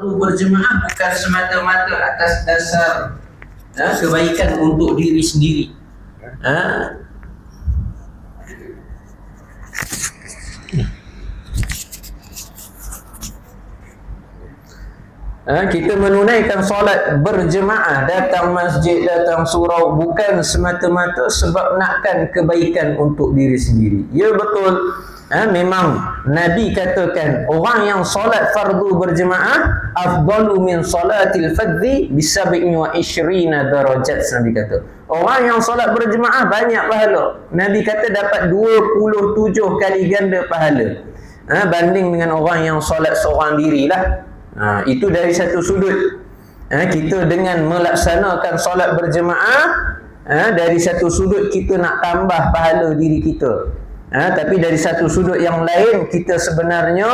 fardu berjemaah bukan semata-mata atas dasar kebaikan untuk diri sendiri. Kita menunaikan solat berjemaah, datang masjid, datang surau, bukan semata-mata sebab nakkan kebaikan untuk diri sendiri. Ya betul, memang Nabi katakan orang yang solat fardu berjemaah afdalu min salatil fadhi bi 27 darajat. Nabi kata orang yang solat berjemaah banyak pahala. Nabi kata dapat 27 kali ganda pahala, banding dengan orang yang solat seorang diri lah. Itu dari satu sudut. Kita dengan melaksanakan solat berjemaah, dari satu sudut kita nak tambah pahala diri kita. Tapi dari satu sudut yang lain kita sebenarnya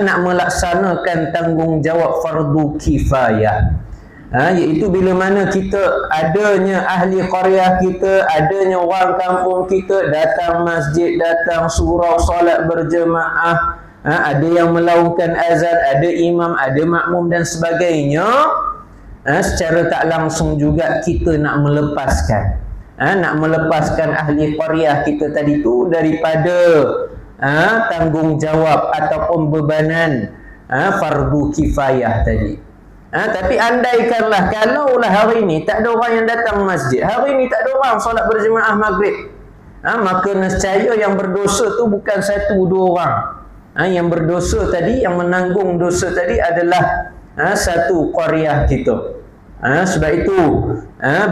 nak melaksanakan tanggungjawab fardu kifayah. Iaitu bila mana kita adanya ahli qaryah kita, adanya orang kampung kita datang masjid, datang surau, solat berjemaah, ada yang melaungkan azan, ada imam, ada makmum dan sebagainya, secara tak langsung juga kita nak melepaskan ahli qaryah kita tadi tu daripada tanggungjawab ataupun bebanan fardu kifayah tadi. Tapi andaikanlah kalaulah hari ini tak ada orang yang datang masjid, hari ini tak ada orang solat berjemaah maghrib, maka nescaya yang berdosa tu bukan satu dua orang. Yang berdosa tadi, yang menanggung dosa tadi adalah satu qaryah kita. Sebab itu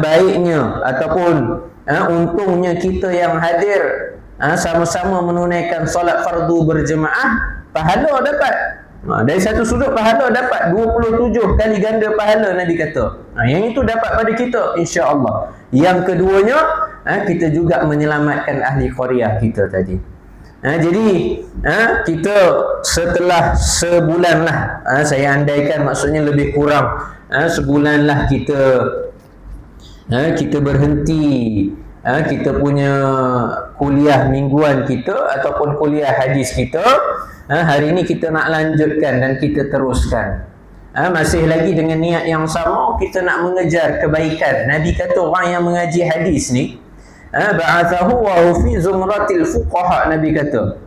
baiknya ataupun untungnya kita yang hadir sama-sama menunaikan solat fardu berjemaah, pahala dapat. Dari satu sudut pahala dapat 27 kali ganda pahala Nabi kata. Yang itu dapat pada kita insya-Allah. Yang keduanya, kita juga menyelamatkan ahli qaryah kita tadi. Jadi kita setelah sebulan lah, saya andaikan maksudnya lebih kurang sebulan lah kita berhenti kita punya kuliah mingguan kita ataupun kuliah hadis kita. Hari ini kita nak lanjutkan dan kita teruskan, masih lagi dengan niat yang sama, kita nak mengejar kebaikan. Nabi kata orang yang mengaji hadis ni ba'athahu wa fi zumratil fuqaha. Nabi kata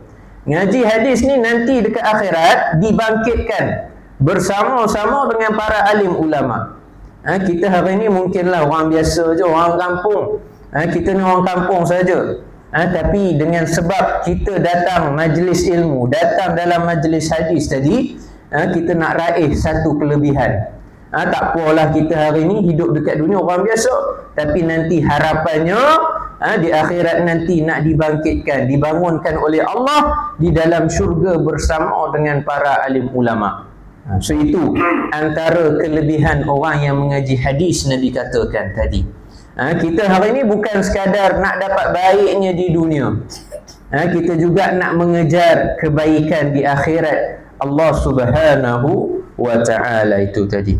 ngaji hadis ni nanti dekat akhirat dibangkitkan bersama-sama dengan para alim ulama. Kita hari ni mungkinlah orang biasa je, orang kampung. Kita ni orang kampung saja. Tapi dengan sebab kita datang majlis ilmu, datang dalam majlis hadis tadi, kita nak raih satu kelebihan. Tak apalah kita hari ni hidup dekat dunia orang biasa, tapi nanti harapannya di akhirat nanti nak dibangkitkan, dibangunkan oleh Allah di dalam syurga bersama dengan para alim ulama. So itu antara kelebihan orang yang mengaji hadis Nabi katakan tadi. Kita hari ini bukan sekadar nak dapat baiknya di dunia, kita juga nak mengejar kebaikan di akhirat Allah Subhanahu wa ta'ala itu tadi.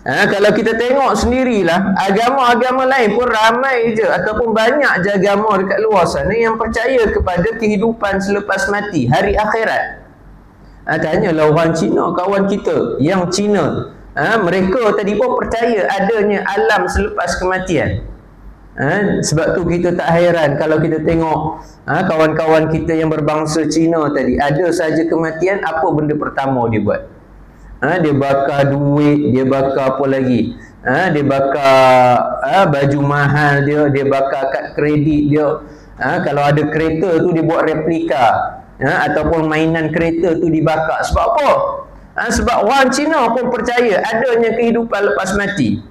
Kalau kita tengok sendirilah, agama-agama lain pun ramai je ataupun banyak je agama dekat luar sana yang percaya kepada kehidupan selepas mati, hari akhirat. Tanyalah orang Cina, kawan kita yang Cina, mereka tadi pun percaya adanya alam selepas kematian. Sebab tu kita tak hairan kalau kita tengok kawan-kawan kita yang berbangsa Cina tadi, ada saja kematian, apa benda pertama dia buat? Dia bakar duit, dia bakar apa lagi? Dia bakar baju mahal dia bakar kad kredit dia. Kalau ada kereta tu dia buat replika, ataupun mainan kereta tu dibakar. Sebab apa? Sebab orang Cina pun percaya adanya kehidupan lepas mati.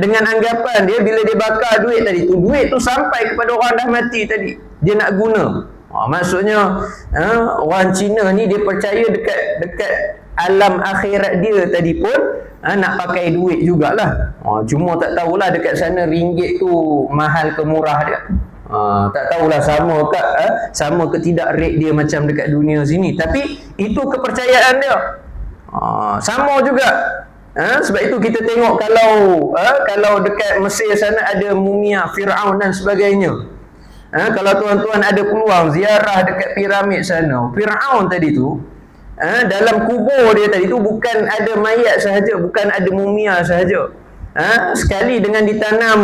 Dengan anggapan dia bila dia bakar duit tadi tu, duit tu sampai kepada orang dah mati tadi, dia nak guna. Maksudnya orang Cina ni dia percaya dekat alam akhirat dia tadi pun nak pakai duit jugalah. Cuma tak tahulah dekat sana ringgit tu mahal ke murah dia. Tak tahulah sama ke tidak rate dia macam dekat dunia sini. Tapi itu kepercayaan dia. Sama juga. Sebab itu kita tengok kalau dekat Mesir sana ada mumia Firaun dan sebagainya. Kalau tuan-tuan ada peluang ziarah dekat piramid sana, Firaun tadi tu, dalam kubur dia tadi tu bukan ada mayat sahaja, bukan ada mumia sahaja. Sekali dengan ditanam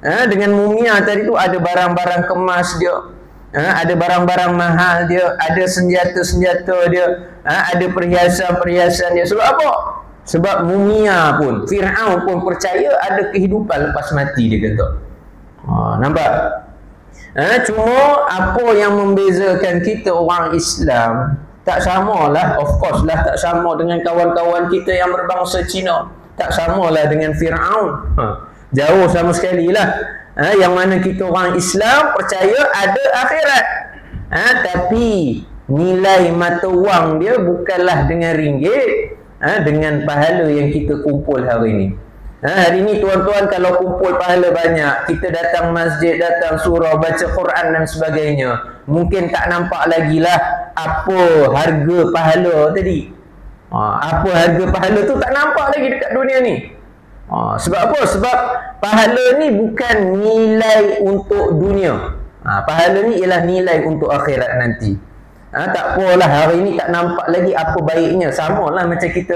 dengan mumia tadi tu ada barang-barang kemas dia, ada barang-barang mahal dia, ada senjata-senjata dia, ada perhiasan-perhiasan dia. Sebab apa? Sebab mumia pun, Fir'aun pun percaya ada kehidupan lepas mati, dia kata. Nampak? Cuma apa yang membezakan kita orang Islam, tak samalah, of course lah, tak sama dengan kawan-kawan kita yang berbangsa Cina, tak samalah dengan Fir'aun. Jauh sama sekali lah. Yang mana kita orang Islam percaya ada akhirat, tapi nilai mata wang dia bukanlah dengan ringgit, dengan pahala yang kita kumpul hari ini. Hari ini tuan-tuan kalau kumpul pahala banyak, kita datang masjid, datang surau, baca Quran dan sebagainya, mungkin tak nampak lagi lah apa harga pahala tadi. Apa harga pahala tu tak nampak lagi dekat dunia ni. Sebab apa? Sebab pahala ni bukan nilai untuk dunia. Pahala ni ialah nilai untuk akhirat nanti. Tak apalah hari ni tak nampak lagi apa baiknya. Sama lah macam kita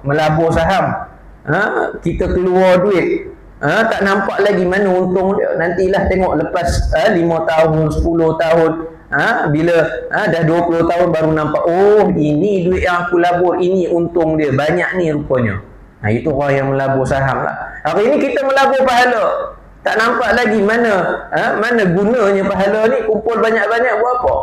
melabur saham. Kita keluar duit, tak nampak lagi mana untung dia. Nantilah tengok lepas 5 tahun, 10 tahun, bila dah 20 tahun baru nampak, oh ini duit yang aku labur, ini untung dia, banyak ni rupanya. Itu orang yang melabur saham lah. Hari ini kita melabur pahala, tak nampak lagi mana mana gunanya pahala ni. Kumpul banyak-banyak buat apa?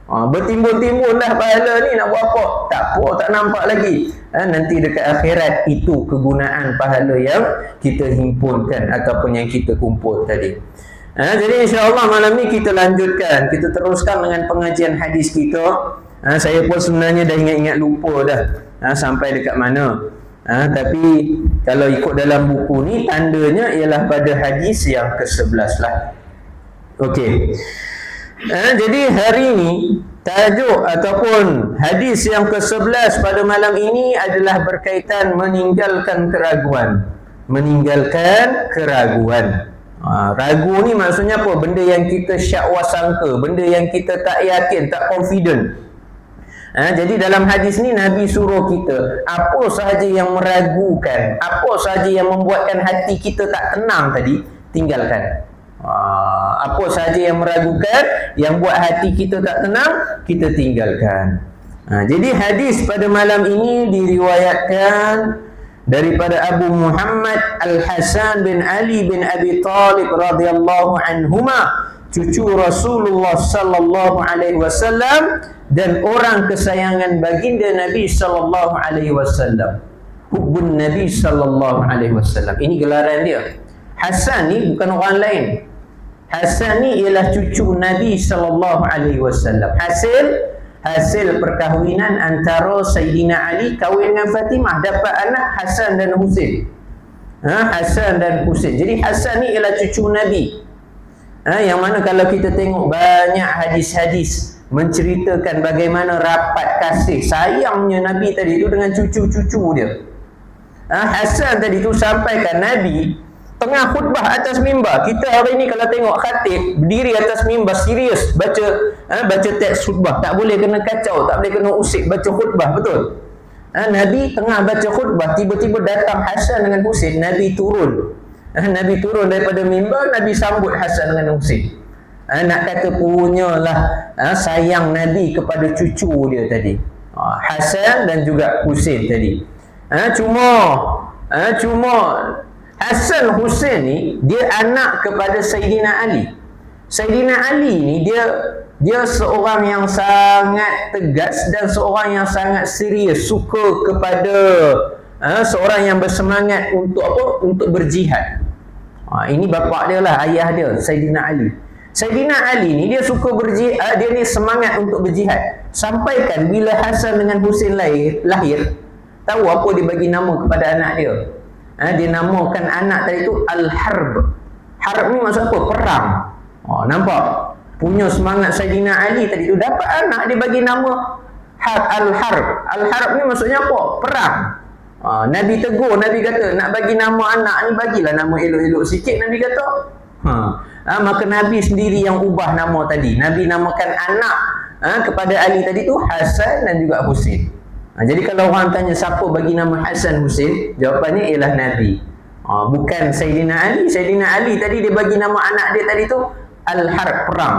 Bertimbun-timbun dah pahala ni, nak buat apa? Tak apa, tak nampak lagi. Nanti dekat akhirat itu kegunaan pahala yang kita himpunkan ataupun yang kita kumpul tadi. Jadi insya-Allah malam ni kita lanjutkan, kita teruskan dengan pengajian hadis kita. Saya pun sebenarnya dah ingat-ingat lupa dah sampai dekat mana. Tapi kalau ikut dalam buku ni tandanya ialah pada hadis yang ke-11 lah. Okey. Jadi hari ini tajuk ataupun hadis yang ke-11 pada malam ini adalah berkaitan meninggalkan keraguan. Meninggalkan keraguan. Ragu ni maksudnya apa? Benda yang kita syakwa sangka, benda yang kita tak yakin, tak confident. Jadi dalam hadis ni Nabi suruh kita, apa sahaja yang meragukan, apa sahaja yang membuatkan hati kita tak tenang tadi, tinggalkan. Apa sahaja yang meragukan, yang buat hati kita tak tenang, kita tinggalkan. Jadi hadis pada malam ini diriwayatkan daripada Abu Muhammad Al-Hasan bin Ali bin Abi Talib radhiyallahu anhuma, cucu Rasulullah sallallahu alaihi wasallam dan orang kesayangan baginda Nabi sallallahu alaihi wasallam. Hubbun Nabi sallallahu alaihi wasallam. Ini gelaran dia. Hasan ni bukan orang lain. Hasan ni ialah cucu Nabi sallallahu alaihi wasallam. Hasil perkahwinan antara Sayyidina Ali kahwin dengan Fatimah, dapat anak Hasan dan Husain. Hasan dan Husain. Jadi Hasan ni ialah cucu Nabi. Yang mana kalau kita tengok banyak hadis-hadis menceritakan bagaimana rapat kasih sayangnya Nabi tadi itu dengan cucu-cucu dia. Hasan tadi itu sampaikan Nabi tengah khutbah atas mimbar. Kita hari ini kalau tengok khatib berdiri atas mimbar serius baca teks khutbah, tak boleh kena kacau, tak boleh kena usik baca khutbah, betul? Nabi tengah baca khutbah, tiba-tiba datang Hasan dengan Husain. Nabi turun. Nabi turun daripada mimbar, Nabi sambut Hasan dengan Husain. Nak kata punyalah sayang Nabi kepada cucu dia tadi, Hasan dan juga Husain tadi. Cuma Hasan Husain ni dia anak kepada Sayyidina Ali. Sayyidina Ali ni dia seorang yang sangat tegas dan seorang yang sangat serius, suka kepada seorang yang bersemangat untuk apa? Untuk berjihad. Ini bapa dia lah, ayah dia, Sayyidina Ali. Sayyidina Ali ni dia suka berjihad, dia ni semangat untuk berjihad. Sampaikan bila Hasan dengan Husain lahir, tahu apa dia bagi nama kepada anak dia? Dia namakan anak tadi tu Al-Harb. Harb ni maksud apa? Perang. Nampak? Punya semangat Sayyidina Ali tadi tu, dapat anak dia bagi nama Al-Harb. Al-Harb ni maksudnya apa? Perang. Nabi tegur, Nabi kata nak bagi nama anak ni, bagilah nama elok-elok sikit, Nabi kata. Maka Nabi sendiri yang ubah nama tadi. Nabi namakan anak kepada Ali tadi tu Hasan dan juga Husin. Jadi kalau orang tanya siapa bagi nama Hasan Husin, jawapannya ialah Nabi. Bukan Sayyidina Ali. Sayyidina Ali tadi dia bagi nama anak dia tadi tu Al-Harb, perang.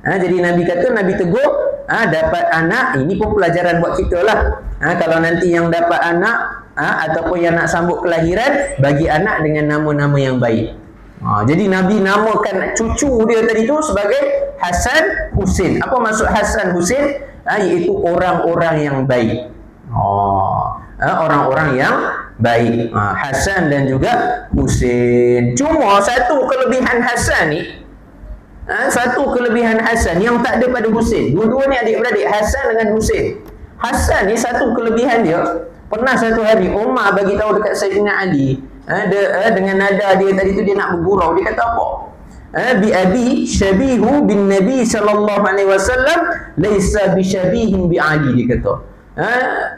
Jadi Nabi kata, Nabi tegur, dapat anak, ini pun pelajaran buat kita lah. Kalau nanti yang dapat anak ataupun yang nak sambut kelahiran, bagi anak dengan nama-nama yang baik. Jadi Nabi namakan cucu dia tadi tu sebagai Hasan Husin. Apa maksud Hasan Husin? Iaitu orang-orang yang baik. Orang-orang yang baik. Hasan dan juga Husin. Cuma satu kelebihan Hasan ni, satu kelebihan Hasan yang tak ada pada Husin. Dua-dua ni adik-beradik, Hasan dengan Husin. Hasan ni satu kelebihan dia, pernah satu hari Umar bagi tahu dekat Sayyidina Ali, dengan nada dia tadi tu dia nak bergurau. Dia kata apa? Bi abi syabihu bin Nabi sallallahu alaihi wasallam laisa bi syabihin bi Ali, dia kata.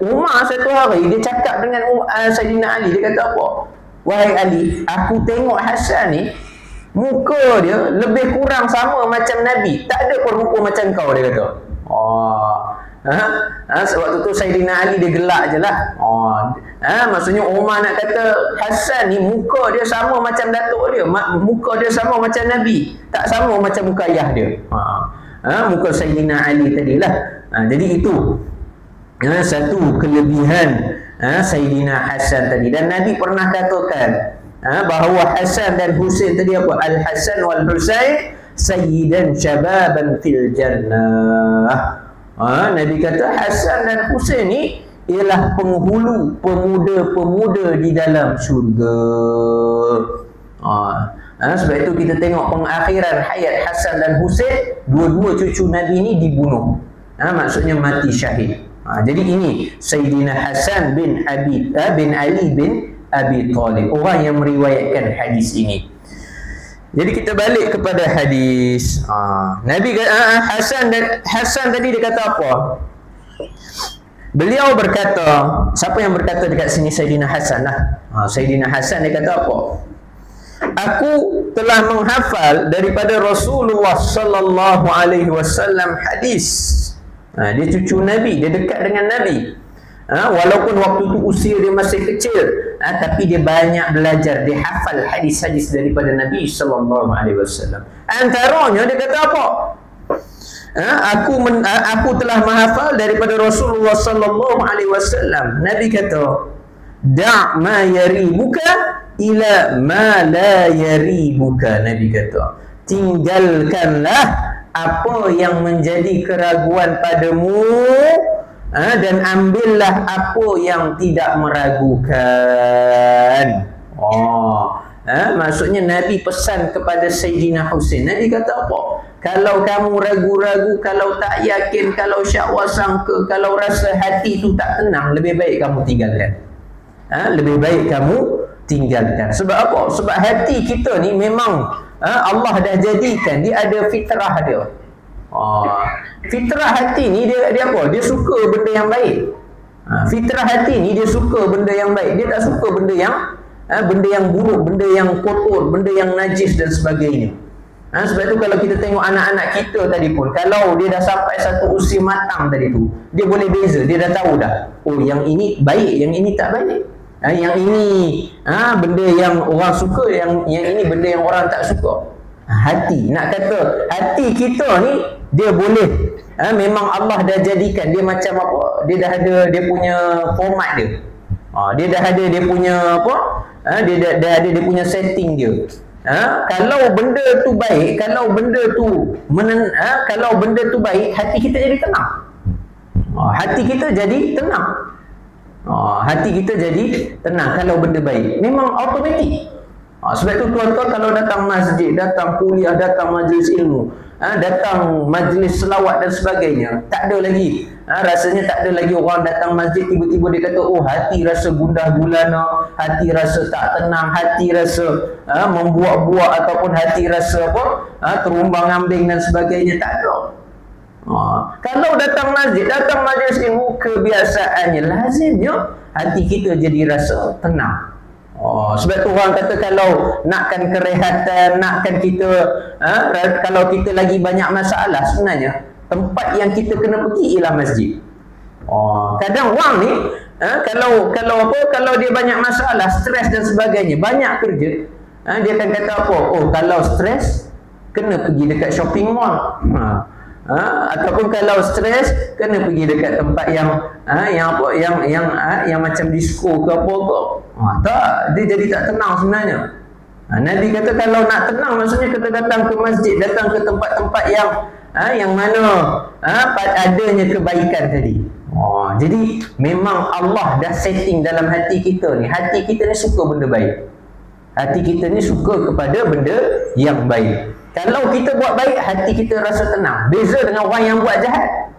Umar satu hari dia cakap dengan Sayyidina Ali, dia kata apa? Wahai Ali, aku tengok Hasan ni muka dia lebih kurang sama macam Nabi, tak ada pun rupa macam kau, dia kata. Sebab tu Sayyidina Ali dia gelak je lah. Maksudnya Umar nak kata Hasan ni muka dia sama macam datuk dia, muka dia sama macam Nabi, tak sama macam muka ayah dia. Muka Sayyidina Ali tadilah. Jadi itu satu kelebihan Sayyidina Hasan tadi. Dan Nabi pernah katakan bahawa Hasan dan Husin tadi apa? Al-Hasan wal Husain sayyidan syababan fil jannah. Nabi kata Hasan dan Husin ni ialah penghulu pemuda-pemuda di dalam syurga. Sebab itu kita tengok pengakhiran hayat Hasan dan Husin, dua-dua cucu Nabi ni dibunuh. Maksudnya mati syahid. Jadi ini Sayyidina Hasan bin Ali bin Abi Talib, orang yang meriwayatkan hadis ini. Jadi kita balik kepada hadis. Nabi Hasan tadi dia kata apa? Beliau berkata, siapa yang berkata dekat sini? Sayyidina Hasan lah. Sayyidina Hasan dia kata apa? Aku telah menghafal daripada Rasulullah sallallahu alaihi wasallam hadis. Dia cucu Nabi, dia dekat dengan Nabi. Walaupun waktu tu usia dia masih kecil, tapi dia banyak belajar, dia hafal hadis-hadis daripada Nabi sallallahu alaihi wasallam. Antaranya dia kata apa? Aku telah menghafal daripada Rasulullah sallallahu alaihi wasallam. Nabi kata, "Da' ma yaribuka ila ma la yaribuka." Nabi kata, tinggalkanlah apa yang menjadi keraguan padamu, dan ambillah apa yang tidak meragukan. Maksudnya Nabi pesan kepada Sayyidina Husin. Nabi kata apa? Kalau kamu ragu-ragu, kalau tak yakin, kalau syakwa sangka, kalau rasa hati tu tak tenang, lebih baik kamu tinggalkan. Lebih baik kamu tinggalkan. Sebab apa? Sebab hati kita ni memang Allah dah jadikan, dia ada fitrah dia. Fitrah hati ni dia apa? Dia suka benda yang baik. Fitrah hati ni dia suka benda yang baik. Dia tak suka benda yang buruk, benda yang kotor, benda yang najis dan sebagainya. Sebab tu kalau kita tengok anak-anak kita tadi pun, kalau dia dah sampai satu usia matang tadi tu, dia boleh beza, dia dah tahu dah. Oh, yang ini baik, yang ini tak baik. Yang ini benda yang orang suka, yang ini benda yang orang tak suka. Hati, nak kata hati kita ni dia boleh, memang Allah dah jadikan dia macam apa? Dia dah ada dia punya format dia. Dia dah ada dia punya apa? Dia dah ada dia punya setting dia. Kalau benda tu baik, kalau benda tu baik, hati kita jadi tenang. Hati kita jadi tenang. Hati kita jadi tenang kalau benda baik. Memang automatik. Sebab itu tuan-tuan kalau datang masjid, datang kuliah, datang majlis ilmu, datang majlis selawat dan sebagainya, tak ada lagi rasanya, tak ada lagi orang datang masjid tiba-tiba dia kata, oh hati rasa gundah gulana, hati rasa tak tenang, hati rasa membuak-buak, ataupun hati rasa terumbang-ambing dan sebagainya. Tak ada. Kalau datang masjid, datang majlis ilmu, kebiasaannya, lazimnya hati kita jadi rasa tenang. Sebab tu orang kata kalau nakkan kerehatan, nakkan kita kalau kita lagi banyak masalah, sebenarnya tempat yang kita kena pergi ialah masjid. Kadang orang ni kalau dia banyak masalah, stres dan sebagainya, banyak kerja, dia akan kata apa? Kalau stres kena pergi dekat shopping mall. Ataupun kalau stres kena pergi dekat tempat yang macam disco ke apa ke. Tak, dia jadi tak tenang sebenarnya. Nabi kata kalau nak tenang, maksudnya kita datang ke masjid, datang ke tempat-tempat yang mana adanya kebaikan tadi. Jadi memang Allah dah setting dalam hati kita ni. Hati kita ni suka benda baik. Hati kita ni suka kepada benda yang baik. Kalau kita buat baik, hati kita rasa tenang. Beza dengan orang yang buat jahat.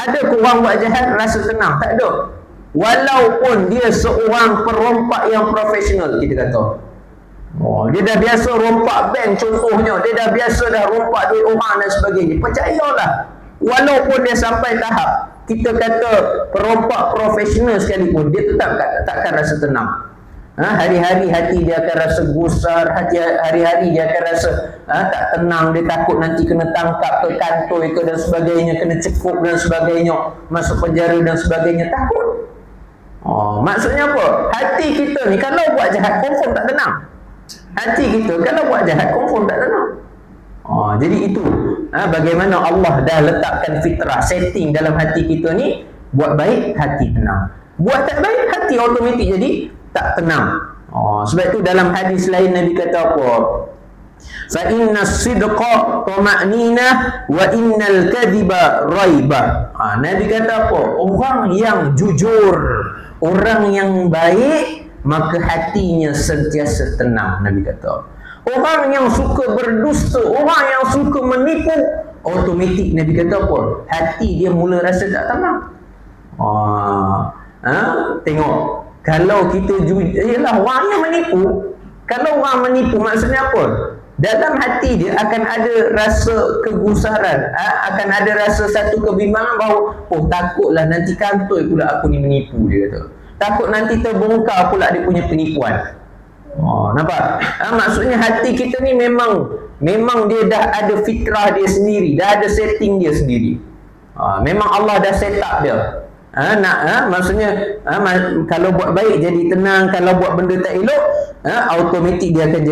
Ada ke orang buat jahat rasa tenang? Tak ada. Walaupun dia seorang perompak yang profesional, kita kata. Dia dah biasa rompak bank contohnya. Dia dah biasa dah rompak duit orang dan sebagainya. Percayalah, walaupun dia sampai tahap kita kata perompak profesional sekalipun, dia tetap takkan rasa tenang. Hari-hari hati dia akan rasa gusar, hari-hari dia akan rasa tak tenang, dia takut nanti kena tangkap ke kantoi ke dan sebagainya, kena cekuk dan sebagainya, masuk penjara dan sebagainya, takut. Maksudnya apa? Hati kita ni kalau buat jahat confirm tak tenang. Hati kita kalau buat jahat confirm tak tenang. Jadi itu bagaimana Allah dah letakkan fitrah, setting dalam hati kita ni. Buat baik, hati tenang. Buat tak baik, hati automatik jadi tak tenang. Sebab itu dalam hadis lain Nabi kata apa? Fa inna sidqa tama'ninah wa innal kadhiba raibah. Nabi kata apa? Orang yang jujur, orang yang baik, maka hatinya sentiasa tenang. Nabi kata orang yang suka berdusta, orang yang suka menipu, automatik Nabi kata apa? Hati dia mula rasa tak tenang. Tengok, kalau kita ialah orang yang menipu. Kalau orang menipu maksudnya apa? Dalam hati dia akan ada rasa kegusaran, akan ada rasa satu kebimbangan bahawa takutlah nanti kantoi pula aku ni menipu, dia kata. Takut nanti terbongkar pula dia punya penipuan. Nampak? Maksudnya hati kita ni memang dia dah ada fitrah dia sendiri, dah ada setting dia sendiri. Memang Allah dah set up dia. Maksudnya kalau buat baik jadi tenang, kalau buat benda tak elok, automatik dia akan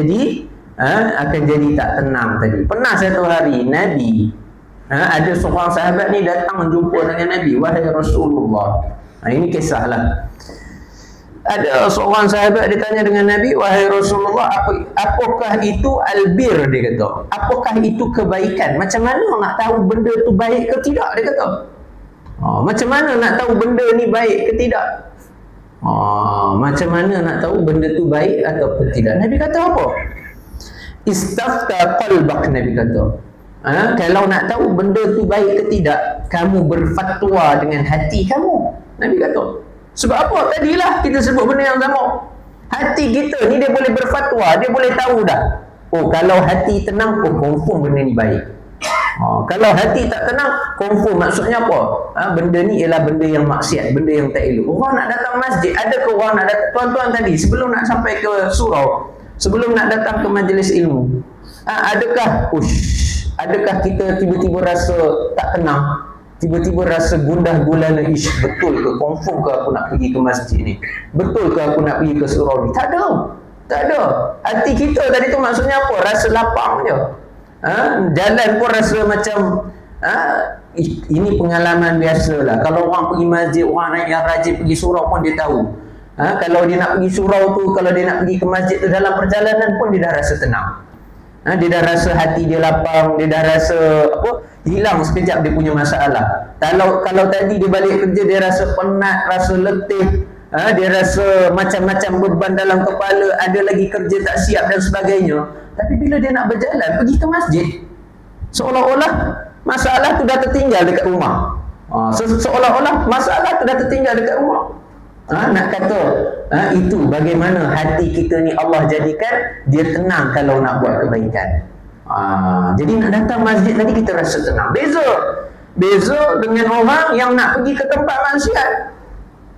jadi tak tenang tadi. Pernah satu hari Nabi, ada seorang sahabat ni datang jumpa dengan Nabi, wahai Rasulullah. Ini kisahlah. Ada seorang sahabat dia tanya dengan Nabi, wahai Rasulullah, apakah itu albir, dia kata. Apakah itu kebaikan? Macam mana nak tahu benda tu baik ke tidak, dia kata. Macam mana nak tahu benda ni baik ke tidak? Macam mana nak tahu benda tu baik ataupun tidak? Nabi kata apa? Istafta qalbak, Nabi kata. Kalau nak tahu benda tu baik ke tidak, kamu berfatwa dengan hati kamu. Nabi kata. Sebab apa? Tadilah kita sebut benda yang sama. Hati kita ni dia boleh berfatwa, dia boleh tahu dah. Kalau hati tenang, confirm benda ni baik. Kalau hati tak tenang, confirm maksudnya apa? Benda ni ialah benda yang maksiat, benda yang tak elok. Orang nak datang masjid, ada ke orang nak datang? Tuan-tuan tadi, sebelum nak sampai ke surau, sebelum nak datang ke majlis ilmu, adakah kita tiba-tiba rasa tak tenang? Tiba-tiba rasa gundah gulana, betul ke? Confirm ke aku nak pergi ke masjid ni? Betul ke aku nak pergi ke surau ni? Tak ada. Hati kita tadi tu maksudnya apa? Rasa lapang je. Jalan pun rasa macam ini pengalaman biasalah. Kalau orang pergi masjid, orang yang rajin pergi surau pun dia tahu. Kalau dia nak pergi surau tu, kalau dia nak pergi ke masjid tu, dalam perjalanan pun dia dah rasa tenang. Dia dah rasa hati dia lapang, dia dah rasa hilang sekejap dia punya masalah. Kalau tadi dia balik kerja dia rasa penat, rasa letih, dia rasa macam-macam beban dalam kepala, ada lagi kerja tak siap dan sebagainya. Tapi bila dia nak berjalan pergi ke masjid, seolah-olah masalah tu dah tertinggal dekat rumah. Seolah-olah masalah tu dah tertinggal dekat rumah. Nak kata itu bagaimana hati kita ni Allah jadikan dia tenang kalau nak buat kebaikan. Jadi nak datang masjid tadi kita rasa tenang. Beza dengan orang yang nak pergi ke tempat maksiat.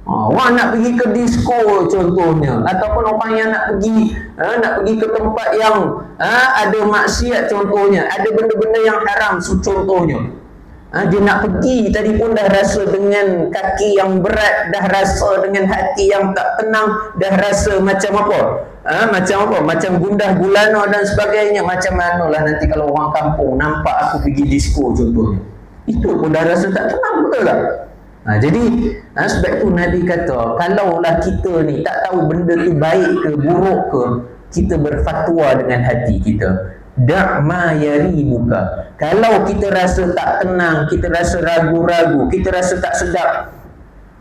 Orang nak pergi ke disco contohnya, ataupun orang yang nak pergi ke tempat yang ada maksiat contohnya, ada benda-benda yang haram contohnya. Dia nak pergi tadi pun dah rasa dengan kaki yang berat, dah rasa dengan hati yang tak tenang, dah rasa macam apa? Macam apa? Macam gundah gulana dan sebagainya. Macam manalah nanti kalau orang kampung nampak aku pergi disco contohnya. Itu pun dah rasa tak tenang, betul tak? Jadi sebab itu Nabi kata, kalaulah kita ni tak tahu benda tu baik ke buruk ke, kita berfatwa dengan hati kita. Da'ma yaribuka. Kalau kita rasa tak tenang, kita rasa ragu-ragu, kita rasa tak sedap,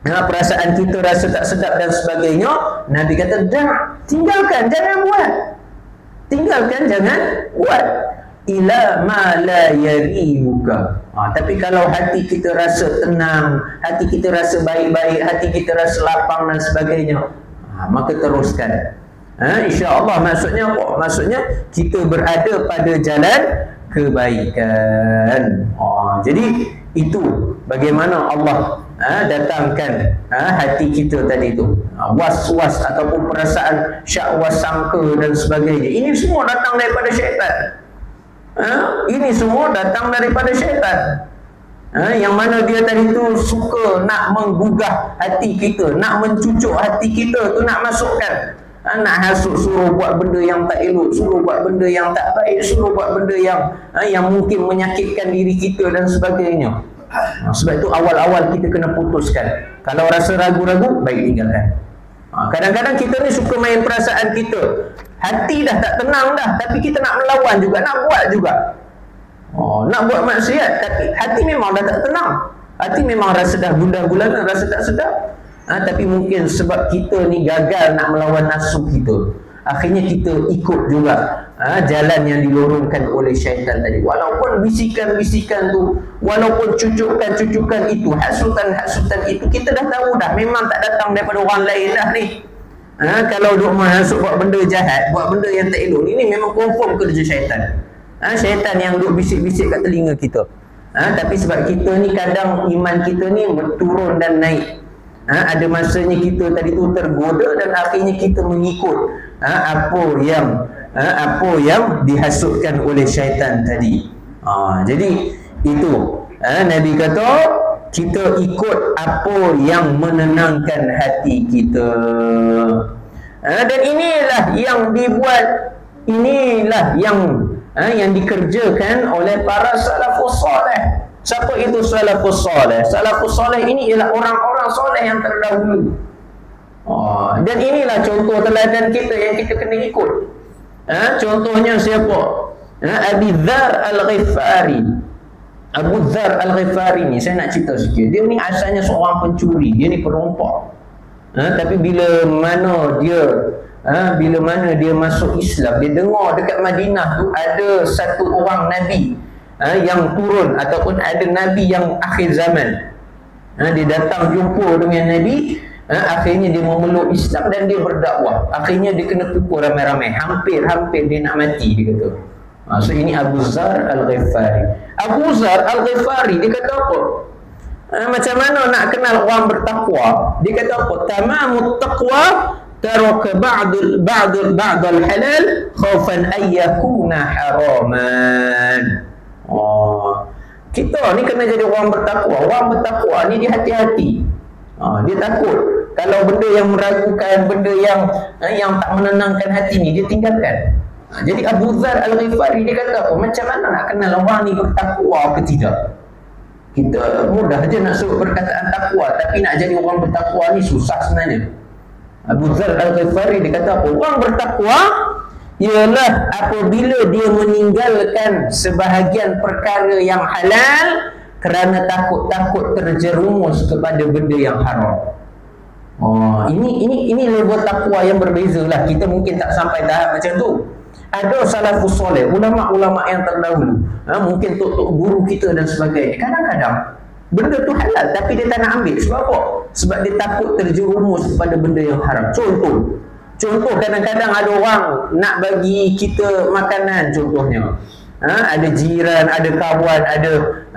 perasaan kita rasa tak sedap dan sebagainya, Nabi kata tinggalkan, jangan buat. Tinggalkan, jangan buat. Ila ma la yaribuka. Tapi kalau hati kita rasa tenang, hati kita rasa baik-baik, hati kita rasa lapang dan sebagainya, maka teruskan. InsyaAllah maksudnya apa? Maksudnya kita berada pada jalan kebaikan. Jadi itu bagaimana Allah datangkan hati kita tadi tu, was-was ataupun perasaan syahwat sangka dan sebagainya. Ini semua datang daripada syaitan. Ini semua datang daripada syaitan. Yang mana dia tadi tu suka nak menggugah hati kita, nak mencucuk hati kita tu, nak masukkan, nak hasut, suruh buat benda yang tak elok, suruh buat benda yang tak baik, suruh buat benda yang mungkin menyakitkan diri kita dan sebagainya. Sebab itu awal-awal kita kena putuskan. Kalau rasa ragu-ragu, baik tinggalkan. Kadang-kadang kita ni suka main perasaan kita, hati dah tak tenang dah, tapi kita nak melawan juga, nak buat juga. Nak buat maksiat, tapi hati memang dah tak tenang. Hati memang rasa dah gundah gulana, rasa tak sedap. Tapi mungkin sebab kita ni gagal nak melawan nafsu kita, akhirnya kita ikut juga jalan yang dilorongkan oleh syaitan tadi. Walaupun bisikan-bisikan tu, walaupun cucukan-cucukan itu, hasutan-hasutan itu, kita dah tahu dah memang tak datang daripada orang lain dah ni. Kalau duk menghasut buat benda jahat, buat benda yang tak elok, ini memang confirm kerja syaitan. Syaitan yang duk bisik-bisik kat telinga kita. Tapi sebab kita ni kadang iman kita ni turun dan naik. Ada masanya kita tadi tu tergoda dan akhirnya kita mengikut apa yang dihasutkan oleh syaitan tadi. Jadi itu Nabi kata kita ikut apa yang menenangkan hati kita. Dan inilah yang dibuat, inilah yang dikerjakan oleh para salafus saleh. Siapa itu salafus saleh? Salafus saleh ini ialah orang-orang soleh yang terdahulu. Dan inilah contoh teladan kita yang kita kena ikut. Contohnya siapa? Abi Dzar Al-Ghifari. Abu Dzar Al-Ghifari ni, saya nak cerita sikit. Dia ni asalnya seorang pencuri, dia ni perompak. Tapi bila mana dia masuk Islam, dia dengar dekat Madinah tu ada satu orang Nabi yang turun, ataupun ada Nabi yang akhir zaman. Dia datang jumpa dengan Nabi, akhirnya dia memeluk Islam dan dia berdakwah. Akhirnya dia kena pukul ramai-ramai, hampir dia nak mati, dia kata. So ini Abu Dzar Al-Ghifari. Abu Dzar Al-Ghifari dia kata apa? Macam mana nak kenal orang bertakwa? Dia kata apa? Tamamut taqwa taraka ba'dal halal khaufan an yakuna haraman. Kita ni kena jadi orang bertakwa. Orang bertakwa ni dia hati-hati. Dia takut kalau benda yang meragukan, benda yang tak menenangkan hati ni, dia tinggalkan. Jadi Abu Dzar Al-Ghifari dia kata apa? Macam mana nak kenal orang ni bertakwa ke tidak? Kita mudah je nak sebut perkataan takwa, tapi nak jadi orang bertakwa ni susah sebenarnya. Abu Dzar Al-Ghifari dia kata apa? Orang bertakwa ialah apabila dia meninggalkan sebahagian perkara yang halal kerana takut terjerumus kepada benda yang haram. Ini level takwa yang berbeza lah. Kita mungkin tak sampai tahap macam tu. Ada salafus soleh, ulama-ulama yang terdahulu, mungkin tok-tok guru kita dan sebagainya, kadang-kadang benda tu halal tapi dia tak nak ambil. Sebab apa? Sebab dia takut terjerumus kepada benda yang haram. Contoh kadang-kadang ada orang nak bagi kita makanan, contohnya ada jiran, ada kawan,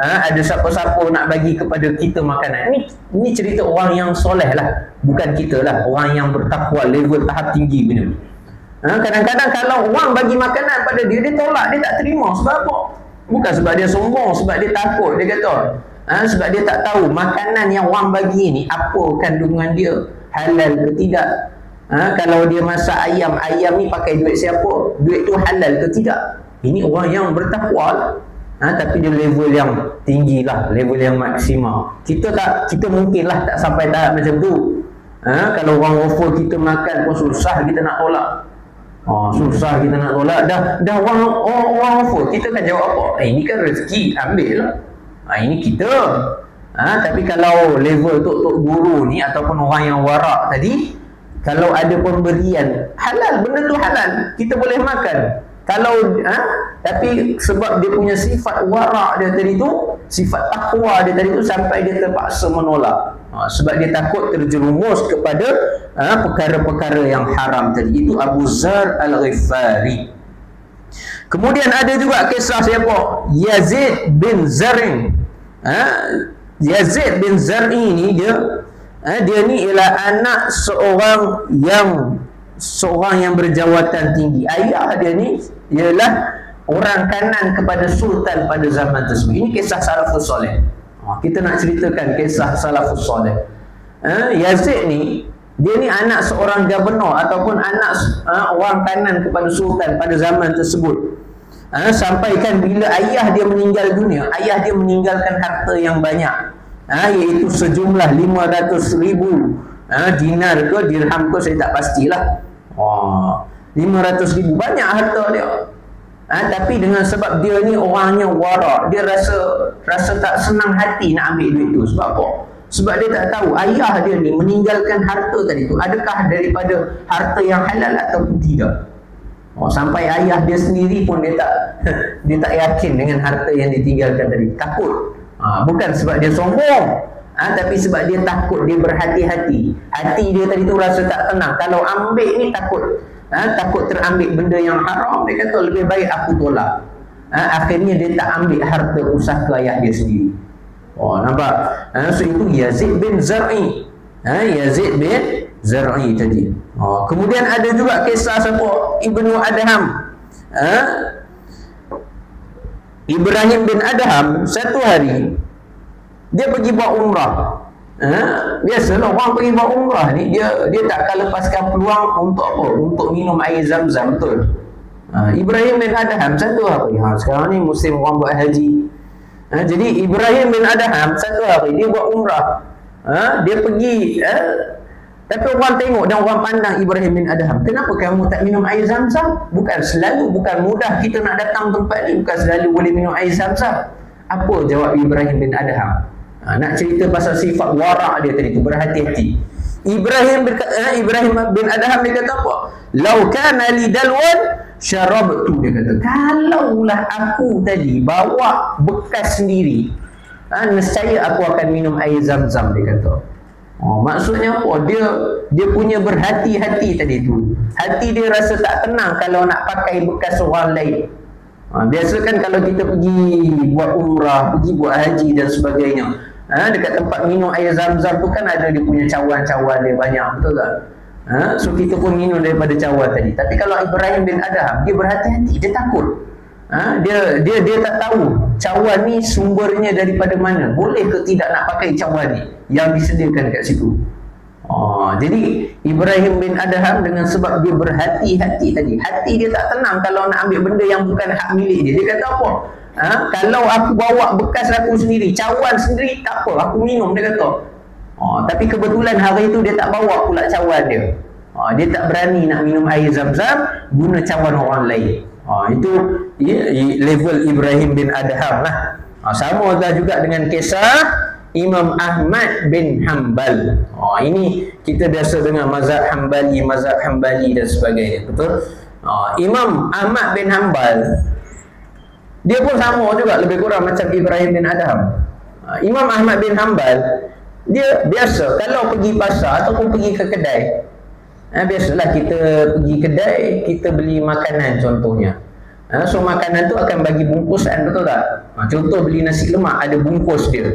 ada siapa-siapa nak bagi kepada kita makanan. Ini cerita orang yang soleh lah, bukan kita lah, orang yang bertakwa level tahap tinggi punya. Kadang-kadang kalau orang bagi makanan pada dia, dia tolak, dia tak terima. Sebab apa? Bukan sebab dia sombong, sebab dia takut. Dia kata, sebab dia tak tahu makanan yang orang bagi ni apa kandungan dia, halal ke tidak. Kalau dia masak ayam, ayam ni pakai duit siapa, duit tu halal ke tidak. Ini orang yang bertakwa lah. Tapi dia level yang tinggi lah, level yang maksimal. Kita mungkin lah tak sampai tahap macam tu. Kalau orang offer kita makan pun susah kita nak tolak. Susah kita nak tolak. Dah orang offer, kita kan jawab apa? Ini kan rezeki, ambil lah. Ini kita. Tapi kalau level tok guru ni ataupun orang yang warak tadi, kalau ada pemberian halal, benda tu halal, kita boleh makan. Kalau tapi sebab dia punya sifat warak dia tadi tu, sifat takwa dia tadi tu, sampai dia terpaksa menolak. Sebab dia takut terjerumus kepada perkara-perkara yang haram tadi. Itu Abu Zar Al-Ghifari. Kemudian ada juga kisah siapa? Yazid bin Zar'i. Yazid bin Zar'i ni dia ni ialah anak seorang yang berjawatan tinggi. Ayah dia ni ialah orang kanan kepada sultan pada zaman tersebut. Ini kisah salafus soleh. Kita nak ceritakan kisah salafus soleh. Yazid ni, dia ni anak seorang gubernur ataupun anak orang kanan kepada sultan pada zaman tersebut. Sampaikan bila ayah dia meninggal dunia, ayah dia meninggalkan harta yang banyak, iaitu sejumlah 500,000 dinar ke dirham ke, saya tak pastilah. 500,000, banyak harta dia. Tapi dengan sebab dia ni orangnya warak, dia rasa tak senang hati nak ambil duit tu. Sebab apa? Sebab dia tak tahu ayah dia ni meninggalkan harta tadi tu adakah daripada harta yang halal ataupun tidak. Sampai ayah dia sendiri pun dia tak yakin dengan harta yang ditinggalkan tadi. Takut. Bukan sebab dia sombong, tapi sebab dia takut, dia berhati-hati. Hati dia tadi tu rasa tak tenang. Kalau ambil ni takut terambil benda yang haram. Dia kata lebih baik aku tolak. Akhirnya dia tak ambil harta pusaka ayah dia sendiri. Nampak? So itu Yazid bin Zar'i. Yazid bin Zar'i tadi. Kemudian ada juga kisah siapa? Ibnu Adham. Ibrahim bin Adham satu hari dia pergi buat umrah. Biasalah orang pergi buat umrah ni, dia tak akan lepaskan peluang untuk apa? Untuk minum air Zam-Zam, betul? Ibrahim bin Adham satu hari, sekarang ni musim orang buat haji. Jadi Ibrahim bin Adham satu hari dia buat umrah. Dia pergi, tapi orang tengok dan orang pandang Ibrahim bin Adham, kenapa kamu tak minum air Zam-Zam? Bukan mudah kita nak datang tempat ni, bukan selalu boleh minum air Zam-Zam. Apa jawab Ibrahim bin Adham? Nak cerita pasal sifat warak dia tadi tu, berhati-hati. Ibrahim bin Adham dia kata apa? Lau kana li dalwan syarabtu, dia kata, kalaulah aku tadi bawa bekas sendiri, nescaya aku akan minum air Zam-Zam, dia kata. Maksudnya apa? Dia punya berhati-hati tadi tu. Hati dia rasa tak tenang kalau nak pakai bekas orang lain. Biasa kan kalau kita pergi buat umrah, pergi buat haji dan sebagainya, dekat tempat minum air Zam-Zam tu kan ada dia punya cawan-cawan dia banyak, betul tak? So kita pun minum daripada cawan tadi. Tapi kalau Ibrahim bin Adham, dia berhati-hati, dia takut. Dia tak tahu cawan ni sumbernya daripada mana, boleh ke tidak nak pakai cawan ni yang disediakan kat situ. Jadi Ibrahim bin Adham dengan sebab dia berhati-hati tadi, hati dia tak tenang kalau nak ambil benda yang bukan hak milik dia. Dia kata apa? Kalau aku bawa bekas aku sendiri, cawan sendiri, tak apa, aku minum, dia kata. Tapi kebetulan hari itu dia tak bawa pula cawan dia. Dia tak berani nak minum air Zam-Zam, guna cawan orang lain. Itu level Ibrahim bin Adham lah. Sama juga dengan kisah Imam Ahmad bin Hanbal. Ini kita biasa dengar mazhab Hanbali dan sebagainya, betul? Imam Ahmad bin Hanbal dia pun sama juga lebih kurang macam Ibrahim bin Adham. Imam Ahmad bin Hanbal dia biasa kalau pergi pasar ataupun pergi ke kedai, biasalah kita pergi kedai, kita beli makanan contohnya. So makanan tu akan bagi bungkusan, betul tak? Contoh beli nasi lemak, ada bungkus dia.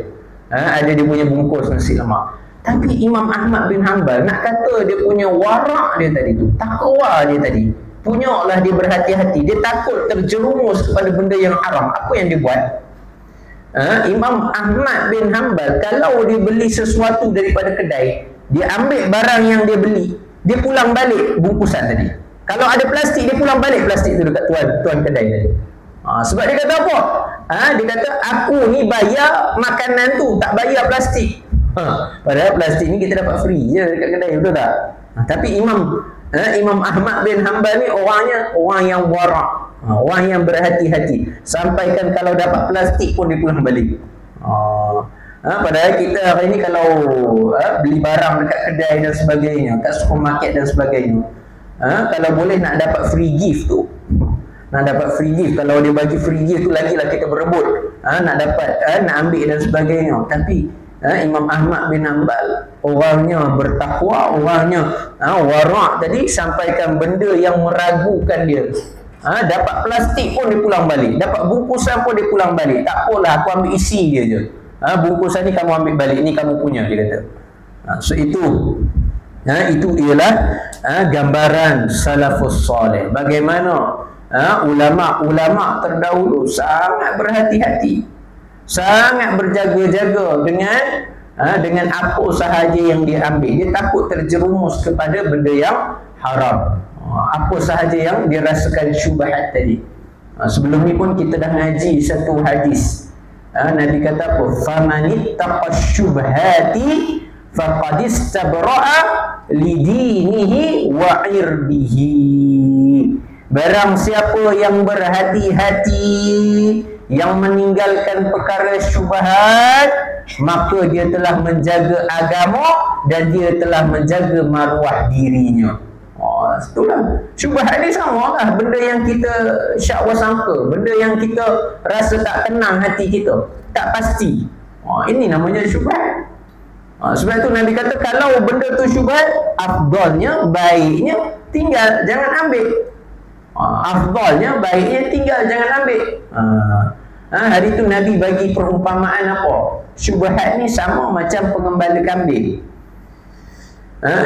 Ada dia punya bungkus nasi lemak. Tapi Imam Ahmad bin Hanbal nak kata dia punya warak dia tadi tu, takwa dia tadi, punyalah dia berhati-hati. Dia takut terjerumus kepada benda yang haram. Apa yang dia buat? Imam Ahmad bin Hanbal, kalau dia beli sesuatu daripada kedai, dia ambil barang yang dia beli, dia pulang balik bungkusan tadi. Kalau ada plastik, dia pulang balik plastik tu dekat tuan kedai tadi. Sebab dia kata apa? Dia kata, aku ni bayar makanan tu, tak bayar plastik. Padahal plastik ni kita dapat free je dekat kedai, betul tak? Tapi Imam Ahmad bin Hanbal ni orangnya orang yang wara', orang yang berhati-hati. Sampaikan kalau dapat plastik pun dia pulang balik. Padahal kita hari ni kalau beli barang dekat kedai dan sebagainya, kat supermarket dan sebagainya, kalau boleh nak dapat free gift tu, kalau dia bagi free gift tu lagilah kita berebut, nak dapat, nak ambil dan sebagainya. Tapi Imam Ahmad bin Hanbal orangnya bertakwa, orangnya wara' tadi, sampaikan benda yang meragukan dia. Dapat plastik pun dia pulang balik, dapat bungkusan pun dia pulang balik. Tak apalah, aku ambil isi dia je. Bungkusan ni kamu ambil balik, ni kamu punya, dia kata. So itu ialah gambaran salafus soleh. Bagaimana ulama-ulama terdahulu sangat berhati-hati, sangat berjaga-jaga dengan apa sahaja yang dia ambil. Dia takut terjerumus kepada benda yang haram, apa sahaja yang dia rasakan syubhat tadi. Sebelum ni pun kita dah ngaji satu hadis. Nabi kata apa? Famanittaqash syubhati faqad istabra'a lidinihi wa irdihi. Barang siapa yang berhati-hati, yang meninggalkan perkara syubhat, maka dia telah menjaga agama dan dia telah menjaga maruah dirinya. Itulah. Syubhat ni sama lah, benda yang kita syak wasangka, benda yang kita rasa tak tenang hati kita, tak pasti. Ini namanya syubhat. Sebab tu Nabi kata, kalau benda tu syubhat, afdalnya, baiknya tinggal, jangan ambil. Afdalnya, baiknya tinggal, jangan ambil. Hari tu Nabi bagi perumpamaan apa? Syubhat ni sama macam pengembala kambing.